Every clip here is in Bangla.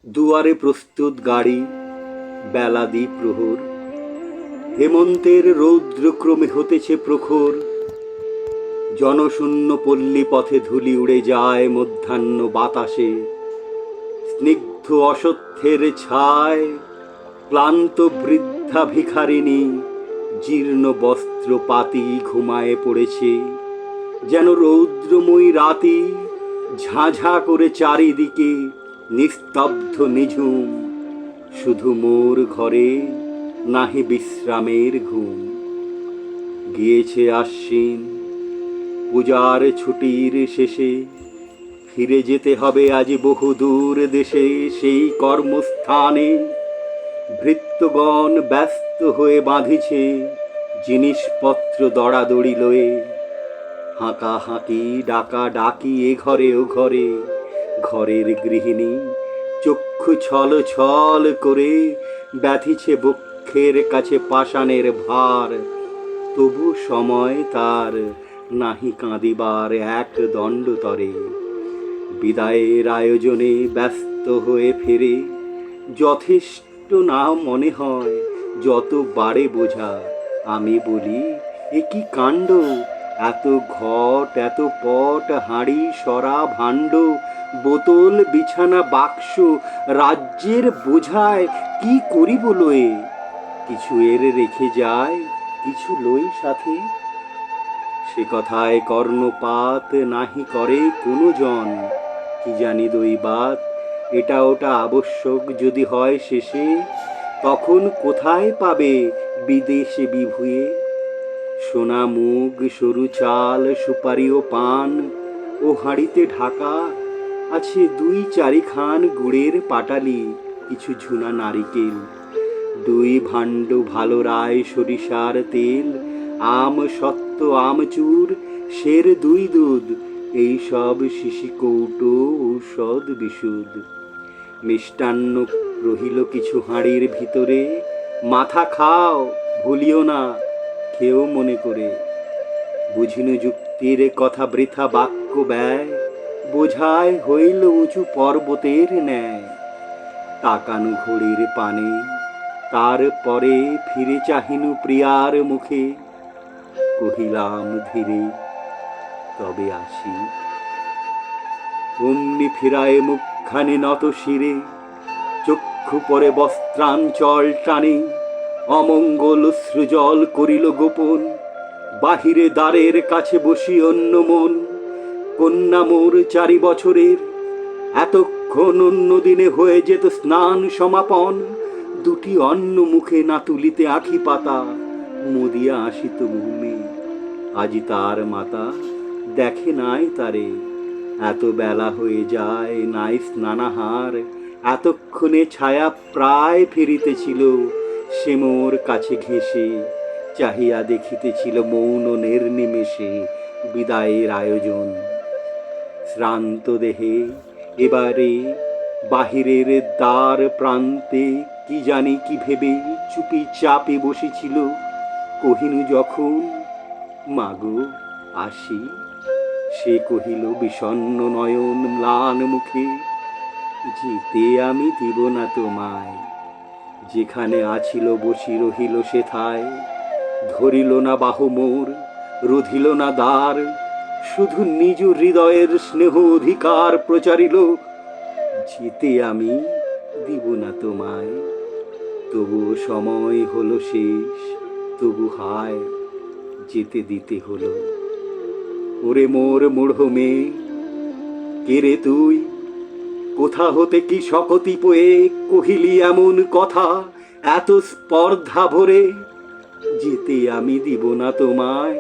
দুয়ারে প্রস্তুত গাড়ি, বেলা দ্বিপ্রহর, হেমন্তের রৌদ্রক্রমে হতেছে প্রখর। জনশূন্য পল্লী পথে ধূলি উড়ে যায় মধ্যাহ্ন বাতাসে। স্নিগ্ধ অশ্বত্থের ছায়, ক্লান্ত বৃদ্ধা ভিখারিণী জীর্ণ বস্ত্র পাতি ঘুমায়ে পড়েছে। যেন রৌদ্রময়ী রাতি ঝাঁঝা করে চারিদিকে নিস্তব্ধ নিঝুম। শুধু মোর ঘরে নাহি বিশ্রামের ঘুম। গিয়েছে আশ্বিন, পূজার ছুটির শেষে ফিরে যেতে হবে আজ বহুদূর দেশে। সেই কর্মস্থানে ভৃত্যগণ ব্যস্ত হয়ে বাঁধিছে জিনিসপত্র দড়াদড়ি লয়ে। হাঁকাহাঁকি ডাকা ডাকি এ ঘরে ও ঘরে, ঘরের গৃহিণী চক্ষু ছল ছল করে ব্যথিছে বক্ষের কাছে পাষাণের ভার। তবু সময় তার নাহি কাঁদিবার এক দণ্ডতরে। বিদায়ের আয়োজনে ব্যস্ত হয়ে ফেরে, যথেষ্ট না মনে হয় যত বাড়ে বোঝা। আমি বলি, এ কি কাণ্ড! এত ঘট, এত পট, হাঁড়ি সরা ভাণ্ড, বোতল বিছানা বাক্স, রাজ্যের বোঝায় কি করিব লয়ে? কিছু এর রেখে যায়, কিছু লই সাথে। সে কথায় কর্ণপাত নাহি করে কোনো জন। কি জানি দৈবাত, এটা ওটা আবশ্যক যদি হয় শেষে, তখন কোথায় পাবে বিদেশে বিভুয়ে? সোনা মুগ, সরু চাল, সুপারি ও পান, ও হাঁড়িতে ঢাকা আছে দুই চারিখান গুড়ের পাটালি, কিছু ঝুনা নারিকেল, দুই ভাণ্ড ভালো রায় সরিষার তেল, আম সত্ত্ব আমচুর, সের দুই দুধ, এই সব শিশি কৌটো ঔষধ বিশুদ। মিষ্টান্ন রহিল কিছু হাঁড়ির ভিতরে, মাথা খাও, ভুলিও না, খেও মনে করে। বুঝিনু যুক্তির কথা বৃথা বাক্য ব্যয়, বোঝায় হইল উঁচু পর্বতের ন্যায়। তাকানু ঘড়ির পানে, তার পরে ফিরে চাহিনু প্রিয়ার মুখে। কহিলাম ধীরে, তবে আসি। অমনি ফিরায় মুখখানি নত শিরে, চক্ষু পরে বস্ত্রাঞ্চল টানে। অমঙ্গল সৃজল করিল গোপন, বাহিরে দ্বারের কাছে বসি অন্য মন। কন্যা মোর 4 বছরের, এতক্ষণ অন্য দিনে হয়ে যেত স্নান সমাপন। দুটি অন্ন মুখে না তুলিতে আখি পাতা, মুদিয়া আসিত ঘুমে। আজি তার মাতা দেখে নাই তারে, এত বেলা হয়ে যায় নাই স্নানাহার। এতক্ষণে ছায়া প্রায় ফিরিতেছিল, সে মোর কাছে ঘেঁষে চাহিয়া দেখিতেছিল মৌন নির্নিমেষে বিদায়ের আয়োজন। শ্রান্ত দেহে এবারে বাহিরের দ্বার প্রান্তে কি জানি কি ভেবে চুপি চাপে বসেছিল। কহিনু যখন, মাগো আসি, সে কহিল বিষণ্ণ নয়ন ম্লান মুখে, যেতে আমি দিব না তোমায়। যেখানে আছিল বসি রহিল সেথায়, ধরিল না বাহু মোর, রুধিল না দ্বার, শুধু নিজ হৃদয়ের স্নেহ অধিকার প্রচারিল। যেতে আমি দিব না তোমায়। তবু সময় হলো শেষ, তবু হায় যেতে দিতে হলো। ওরে মোর মূঢ় মেয়ে, কে রে তুই? কোথা হতে কি শকতি পয়ে কহিলি এমন কথা এত স্পর্ধা ভরে? যেতে আমি দিব না তোমায়।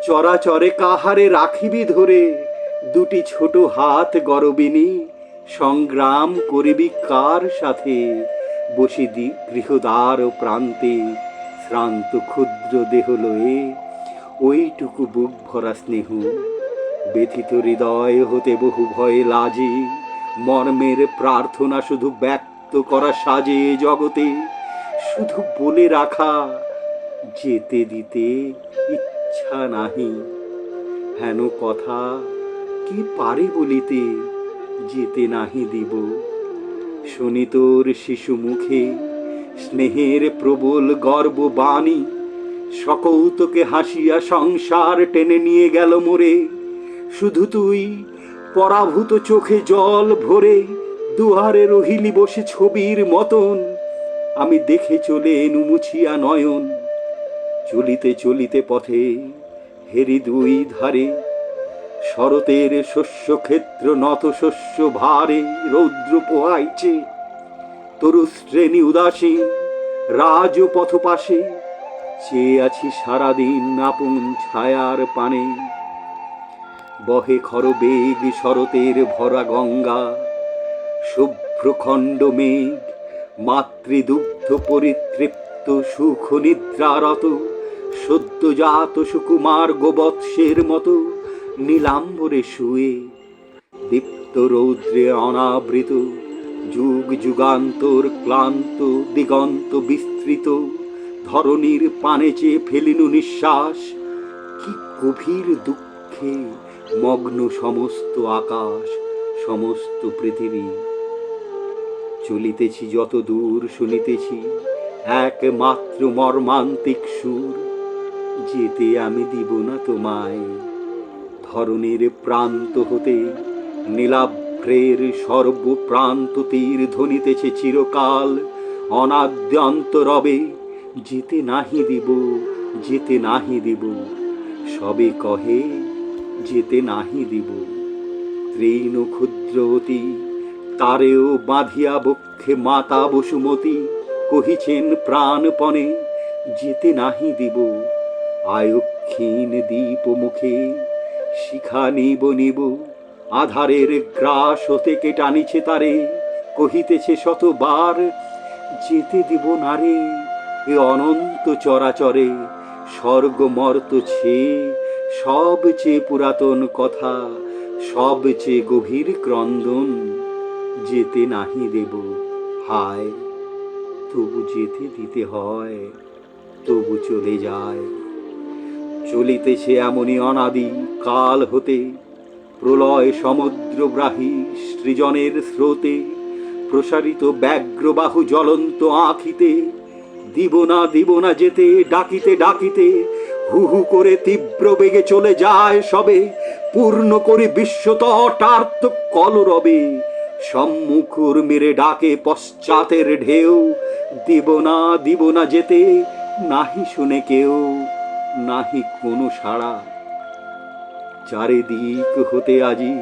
চরাচরে কাহারে রাখিবি ধরে, দুটি ছোট হাত গরবিনী, সংগ্রাম করিবি কার সাথে? বসিদি গৃহদ্বার প্রান্তে, শ্রান্ত ক্ষুদ্র দেহ লয়ে, ওইটুকু বুক ভরা স্নেহ। ব্যথিত হৃদয় হতে বহু ভয়ে লাজে, মর্মের প্রার্থনা শুধু ব্যক্ত করা সাজে জগতে। শুধু বলে রাখা, যেতে দিতে ইচ্ছা নাহি। হেন কথা কি পারে বলিতে, যেতে নাহি দিব। শুনি তোর শিশু মুখে স্নেহের প্রবল গর্ববাণী, সকৌতকে হাসিয়া সংসার টেনে নিয়ে গেল মোরে। শুধু তুই পরাভূত চোখে জল ভরে দুয়ারে রহিলি বসে ছবির মতন, আমি দেখে চলে এনু মুছিয়া নয়ন। চলিতে চলিতে পথে হেরি দুই ধারে, শরতের শস্য ক্ষেত্র নত শস্য ভারে রৌদ্র পোহাইছে। তরু শ্রেণী উদাসীন রাজপথ পাশে, চেয়ে আছি সারাদিন আপন ছায়ার পানে। বহে খর বেগ শরতের ভরা গঙ্গা, শুভ্র খণ্ড মেঘ মাতৃদুগ্ধ পরিতৃপ্ত সুখ নিদ্রারত, সদ্যজাত সুকুমার গোবৎসের মতো নীলাম্বরে শুয়ে। দীপ্ত রৌদ্রে অনাবৃত যুগ যুগান্তর ক্লান্ত দিগন্ত বিস্তৃত, ধরণীর পানে চেয়ে ফেলিনু নিঃশ্বাস। কি গভীর দুঃখে মগ্ন সমস্ত আকাশ সমস্ত পৃথিবী। চলিতেছি যত দূর শুনিতেছি একমাত্র মর্মান্তিক সুর, যেতে আমি দিব না তোমায়। ধরণীর প্রান্ত হতে নীলাভ্রের সর্বপ্রান্ত তীর ধ্বনিতেছে চিরকাল অনাদ্যন্ত রবে, যেতে নাহি দিব, যেতে নাহি দিব। সবে কহে যেতে নাহি দিব। তৃণ ক্ষুদ্র অতি তারেও বাঁধিয়া বক্ষে মাতা বসুমতী কহিছেন প্রাণপণে, যেতে নাহি দিব। আয়ক্ষীণ দীপ মুখে শিখা নিব নিব, আধারের গ্রাস থেকে টানিছে তারে, কহিতেছে শতবার যেতে দিব না রে। এ অনন্ত চরাচরে স্বর্গ মর্ত ছেয়ে সবচেয়ে পুরাতন কথা, সবচেয়ে গভীর ক্রন্দন, যেতে নাহি দেব। হায় তবু যেতে দিতে হয়, তবু চলে যায়। চলিতেছে এমনই অনাদি কাল হতে, প্রলয় সমুদ্রগ্রাহী সৃজনের স্রোতে, প্রসারিত ব্যগ্রবাহু জ্বলন্ত আঁখিতে। দিব না যেতে ডাকিতে ডাকিতে, হু হু করে তীব্র বেগে চলে যায় সবে, পূর্ণ করে বিশ্বতটার্থ কলরবে। সম্মুখর মেরে ডাকে পশ্চাতের ঢেউ, দিব না যেতে, নাহি শুনে কেউ, নাহি কোনো সাড়া। চারিদিক হতে আজি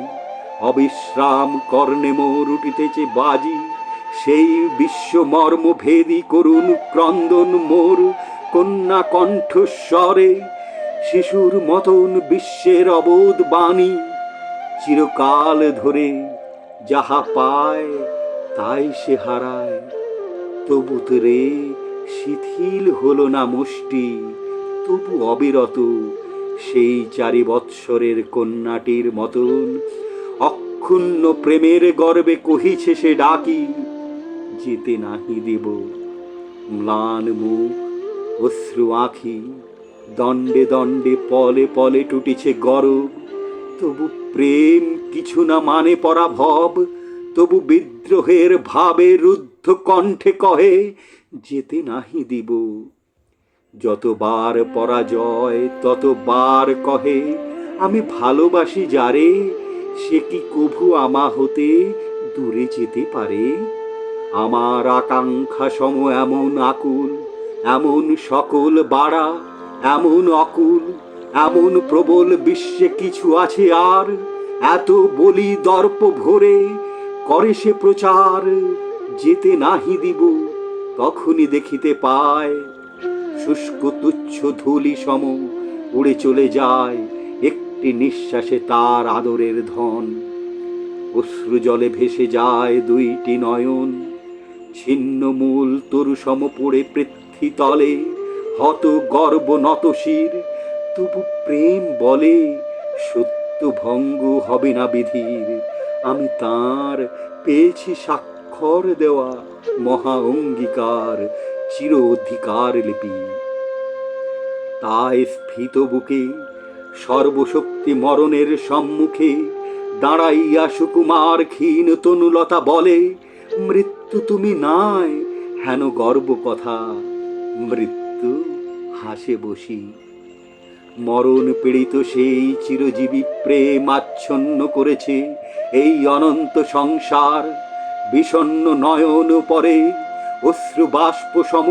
অবিশ্রাম কর্ণে মোর উঠিতেছে বাজি, সেই বিশ্ব মর্ম ভেদি করুণ ক্রন্দন মোর কন্যা কণ্ঠস্বরে। শিশুর মতন বিশ্বের অবোধ বাণী, চিরকাল ধরে যাহা পায় তাই সে হারায়। তবু রে শিথিল হলো না মুষ্টি, তবু অবিরত সেই 4 বৎসরের কন্যাটির মতন অক্ষুণ্ণ প্রেমের গর্বে কহিছে সে ডাকি, যেতে নাহি দেব। ম্লান মুখ অশ্রু আঁখি, দণ্ডে দণ্ডে পলে পলে টুটিছে গরব। তবু প্রেম কিছু না মানে পরাভব, তবু বিদ্রোহের ভাবে রুদ্ধ কণ্ঠে কহে, যেতে নাহি দিব। যতবার পরাজয় ততবার কহে, আমি ভালোবাসি যারে, সে কি কভু আমা হতে দূরে যেতে পারে। আমার আকাঙ্ক্ষা সম এমন আকুল, এমন সকল বাড়া, এমন অকুল, এমন প্রবল বিশ্বে কিছু আছে আর। এত বলি দর্প ভরে করে সে প্রচার, যেতে নাহি দিব। তখনই দেখিতে পায় শুষ্ক তুচ্ছ ধূলি সম উড়ে চলে যায় একটি নিঃশ্বাসে তার আদরের ধন। অশ্রু জলে ভেসে যায় 2টি নয়ন, ছিন্ন মূল তরু সম পড়ে পৃথ্বী তলে। হত গর্ব নত শির, তবু প্রেম বলে সত্য ভঙ্গ হবে না বিধির। আমি তাঁর পেয়েছি স্বাক্ষর দেওয়া মহা অঙ্গীকার, চির অধিকার লিপি। তাই স্ফীত বুকে সর্বশক্তি মরণের সম্মুখে দাঁড়াইয়া সুকুমার ক্ষীণ তনুলতা বলে, মৃত্যু তুমি নাই হেন গর্ব কথা, মৃত্যু হাসে বসি। মরণ পীড়িত সেই চিরজীবী প্রেম আচ্ছন্ন করেছে এই অনন্ত সংসার। বিষণ্ণ নয়ন পরে অশ্রু বাষ্প সম,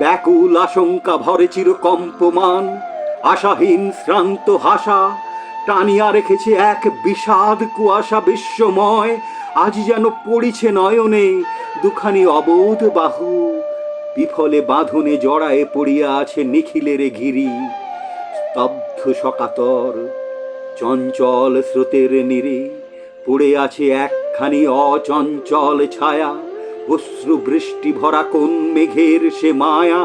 ব্যাকুল আশঙ্কা ভরে চিরকম্পমান। আশাহীন শ্রান্ত হাসা টানিয়া রেখেছে এক বিষাদ কুয়াশা বিশ্বময়। আজ যেন পড়িছে নয়নে দুখানি অবোধ বাহু, বিফলে বাঁধনে জড়ায়ে পড়িয়া আছে নিখিলের ঘিরি। স্তব্ধ সকাতর চঞ্চল স্রোতের নীরে পড়ে আছে একখানি অচঞ্চল ছায়া। অশ্রু বৃষ্টি ভরা কোন মেঘের সে মায়া,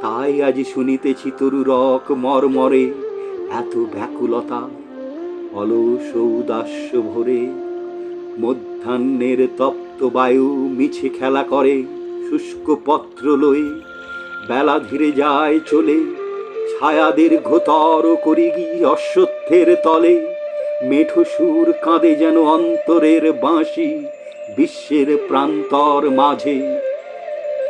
তাই আজ শুনিতেছি তরুরক মর্মরে এত ব্যাকুলতা। অলস উদাস্য ভরে মধ্যাহ্নের তপ্ত বায়ু মিছে খেলা করে শুষ্ক পত্র লয়ে। বেলা ধীরে যায় চলে, ছায়া দীর্ঘতর করি গিয়ে অশ্বত্থের তলে। মেঠো সুর কাঁদে যেন অন্তরের বাঁশি বিশ্বের প্রান্তর মাঝে।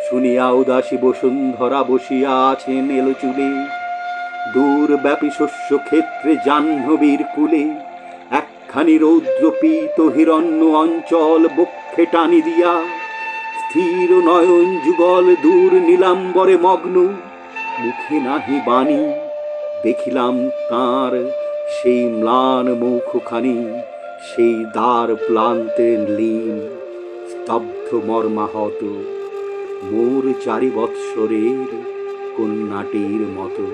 শুনিয়া উদাসী বসুন্ধরা বসিয়া আছেন এলো চুলে, দূর ব্যাপী শস্য ক্ষেত্রে জাহ্নবীর কুলে। একখানি রৌদ্রপীত হিরণ্য অঞ্চল বক্ষে টানি দিয়া, স্থির নয়ন যুগল দূর নীলাম্বরে মগ্ন। মুখে নাহি বাণী, দেখিলাম তাঁর সেই ম্লান মুখখানি, সেই দ্বার প্লান্তে লীন স্তব্ধ মর্মাহত মোর 4 বৎসরের কন্যাটির মতো।